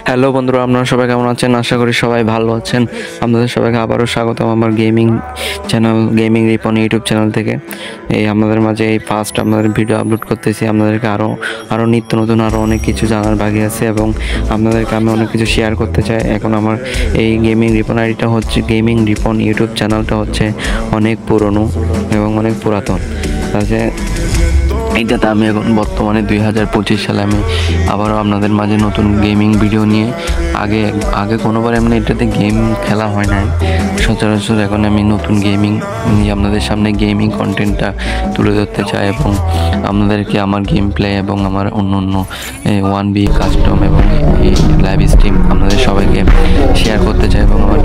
Hello বন্ধুরা, আপনারা সবাই কেমন আছেন? আশা করি সবাই ভালো আছেন। আপনাদের সবাইকে আবারও স্বাগতম আমার gaming channel gaming Ripon YouTube channel থেকে। আপনাদের মাঝে এই ফার্স্ট আপনাদের ভিডিও আপলোড করতেছি। আপনাদেরকে আরও নিত্য নতুন আরও অনেক কিছু জানার বাকি আছে এবং আপনাদেরকে আমি অনেক কিছু শেয়ার করতে চাই। এখন আমার এই গেমিং রিপন আইডিটা হচ্ছে, গেমিং রিপন ইউটিউব চ্যানেলটা হচ্ছে অনেক পুরনো এবং অনেক পুরাতন। তাতে এইটাতে আমি এখন বর্তমানে 2025 সালে আমি আবারও আপনাদের মাঝে নতুন গেমিং ভিডিও নিয়ে আগে কোনোবার এমনি এটাতে গেম খেলা হয় নাই সচরাচর। এখন আমি নতুন গেমিং নিয়ে আপনাদের সামনে গেমিং কন্টেন্টটা তুলে ধরতে চাই এবং আপনাদেরকে আমার গেম প্লে এবং আমার অন্য 1B কাস্টম এবং লাইভ স্ট্রিম আপনাদের সবাইকে শেয়ার করতে চাই এবং আমার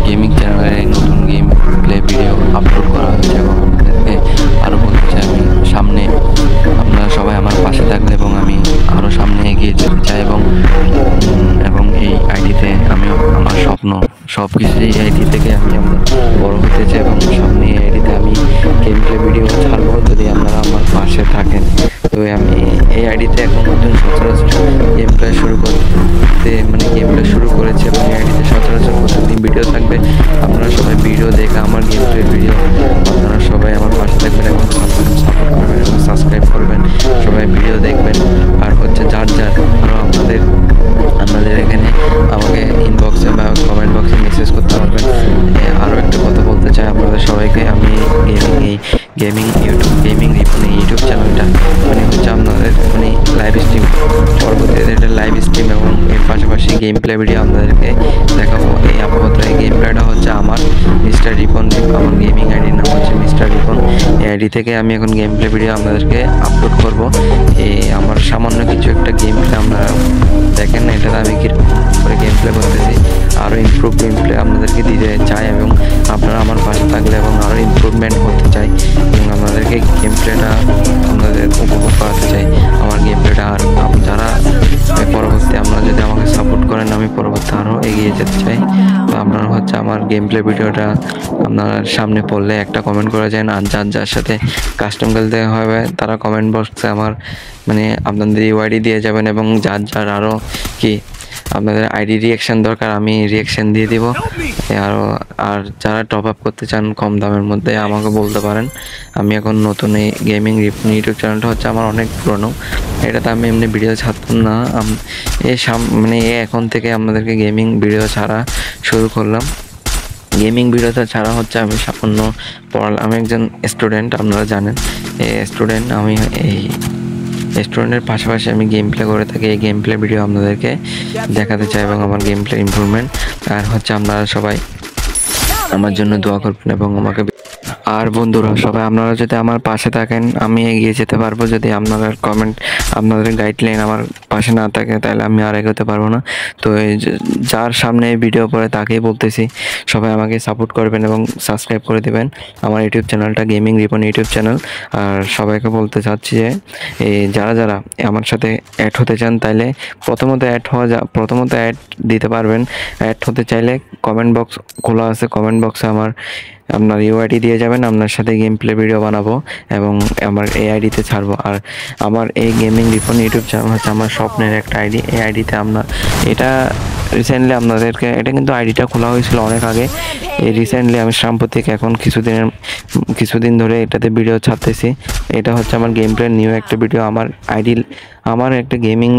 গেমিং চ্যানেলে নতুন গেম প্লে ভিডিও আপলোড করা হয়েছে এবং আপনাদেরকে আরও বলতে চাই আমি সামনে আপনারা সবাই আমার পাশে থাকলে এবং আমি আরও সামনে এগিয়ে যেতে চাই এবং এই আইডিতে আমি আমার স্বপ্ন সব কিছু এই আইডি থেকে আমি বড় হতে চাই এবং সামনে এই আইডিতে আমি গেম প্লে ভিডিও ছাড়বো যদি আপনারা আমার পাশে থাকেন। তো আমি এই আইডিতে এখন নতুন সচরাচর গেম প্লে শুরু করেছি এবং এই আইডিতে সচরাচর প্রতিদিন ভিডিও থাকবে। আপনারা সবাই ভিডিও দেখে আমার গেম প্লে ভিডিও আপনারা সবাই আমার পাশে থাকবেন এবং সাপোর্ট করবেন এবং সাবস্ক্রাইব করবেন, সবাই ভিডিও দেখবেন। আর হচ্ছে যার আরও আপনাদের এখানে আমাকে ইনবক্সে বা কমেন্ট বক্সে মেসেজ করতে পারবেন। আরও একটা কথা বলতে চাই আপনাদের সবাইকে, আমি গেমিং ইউটিউব চ্যানেলটা হচ্ছে আপনাদের লাইভ স্ট্রিম, পরবর্তীতে এটা লাইভ স্ট্রিম এবং এর পাশাপাশি গেম প্লে ভিডিও আপনাদেরকে দেখাবো। এই আপাতত এই গেম প্লেটা হচ্ছে আমার মিস্টার রিপন, আমার গেমিং আইডির নাম হচ্ছে মিস্টার রিপন। এই আইডি থেকে আমি এখন গেম প্লে ভিডিও আপনাদেরকে আপলোড করবো। আমার সামান্য কিছু একটা গেম প্লে আপনারা দেখেন, এটাতে আমি কীরকম করে গেম প্লে করতেছি, আরও ইমপ্রুভ গেম প্লে আপনাদেরকে দিতে চাই এবং আপনারা আমার পাশে থাকলে এবং আরও ইমপ্রুভমেন্ট করতে চাই এবং আপনাদেরকে গেম প্লেটা আপনাদের উপভোগ করাতে চাই আমার গেম প্লেটা। আর যারা পরবর্তী আপনারা যদি আমাকে সাপোর্ট করেন, আমি পরবর্তী আরও এগিয়ে যেতে চাই। তো আপনারা হচ্ছে আমার গেম প্লে ভিডিওটা আপনার সামনে পড়লে একটা কমেন্ট করে যান, আর যার সাথে কাস্টম খেলতে হবে তারা কমেন্ট বক্সে আমার আপনাদের ইউআইডি দিয়ে যাবেন এবং যার আরও কি আপনাদের আইডি রিয়াকশান দরকার আমি রিয়াকশান দিয়ে দিব। আর যারা টপ আপ করতে চান কম দামের মধ্যে আমাকে বলতে পারেন। আমি এখন নতুন এই গেমিং ইউটিউব চ্যানেলটা হচ্ছে আমার অনেক পুরনো, এটাতে আমি এমনি ভিডিও ছাড়তাম না। এখন থেকে আপনাদেরকে গেমিং ভিডিও ছাড়া শুরু করলাম। গেমিং ভিডিওটা ছাড়া হচ্ছে আমি সামান্য আমি একজন স্টুডেন্ট, আপনারা জানেন স্টুডেন্ট। আমি এই স্টুডেন্টের পাশাপাশি আমি গেম প্লে করে থাকি। এই গেম প্লে ভিডিও আপনাদেরকে দেখাতে চাই এবং আমার গেম প্লে ইমপ্রুভমেন্ট। আর হচ্ছে আপনারা সবাই আমার জন্য দোয়া করবেন এবং আমাকে। আর বন্ধুরা সবাই আপনারা যদি আমার পাশে থাকেন আমি এগিয়ে যেতে পারবো। যদি আপনাদের গাইডলাইন আমার পাশে না থাকে তাহলে আমি আর এগোতে পারবো না। তো যার সামনে ভিডিও পড়ে তাকেই বলতেছি সবাই আমাকে সাপোর্ট করবেন এবং সাবস্ক্রাইব করে দেবেন আমার ইউটিউব চ্যানেলটা গেমিং রিপন ইউটিউব চ্যানেল। আর সবাইকে বলতে চাচ্ছি যে যারা আমার সাথে অ্যাড হতে চান তাইলে প্রথমত অ্যাড দিতে পারবেন। অ্যাড হতে চাইলে কমেন্ট বক্স খোলা আছে, কমেন্ট বক্সে আপনার ইউআইডি দিয়ে যাবেন, আপনার সাথে গেম প্লে ভিডিও বানাবো এবং আমার এই আইডিতে ছাড়বো। আর আমার এই গেমিং রিপন ইউটিউব চ্যানেল হচ্ছে আমার স্বপ্নের একটা আইডি। এই আইডিতে এটা রিসেন্টলি এটা কিন্তু আইডিটা খোলা হয়েছিল অনেক আগে। এই রিসেন্টলি আমি সাম্প্রতিক এখন কিছুদিন ধরে এটাতে ভিডিও ছাড়তেছি। এটা হচ্ছে আমার গেম প্লে নিউ একটা ভিডিও। আমার একটা গেমিং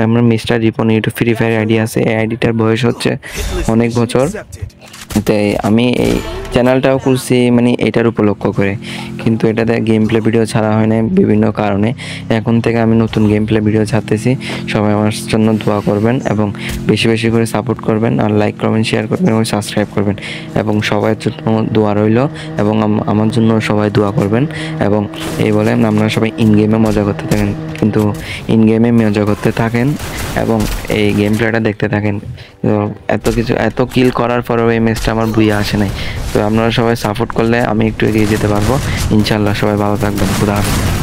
আমার mister Ripon YouTube free fire ID আছে। এই আইডিটার বয়স হচ্ছে অনেক বছর। তাই আমি এই চ্যানেলটাও খুলছি এটার উপলক্ষ করে, কিন্তু এটাতে গেম প্লে ভিডিও ছাড়া হয় না বিভিন্ন কারণে। এখন থেকে আমি নতুন গেম প্লে ভিডিও ছাড়তেছি। সবাই আমার জন্য দোয়া করবেন এবং বেশি বেশি করে সাপোর্ট করবেন, আর লাইক করবেন, শেয়ার করবেন এবং সাবস্ক্রাইব করবেন এবং সবার জন্য দোয়া রইল এবং আমার জন্য সবাই দোয়া করবেন। এবং এই বলে আপনারা সবাই ইন গেমে মজা করতে থাকেন, কিন্তু ইন গেমে মজা করতে থাকেন এবং এই গেম প্লেটা দেখতে থাকেন। তো এত কিল করার পরেও এই ম্যাচটা আমার বুঝে আসে নাই। তো আপনারা সবাই সাপোর্ট করলে আমি একটু এগিয়ে যেতে পারবো ইনশাল্লাহ। সবাই ভালো থাকবেন, খুদা হাফেজ।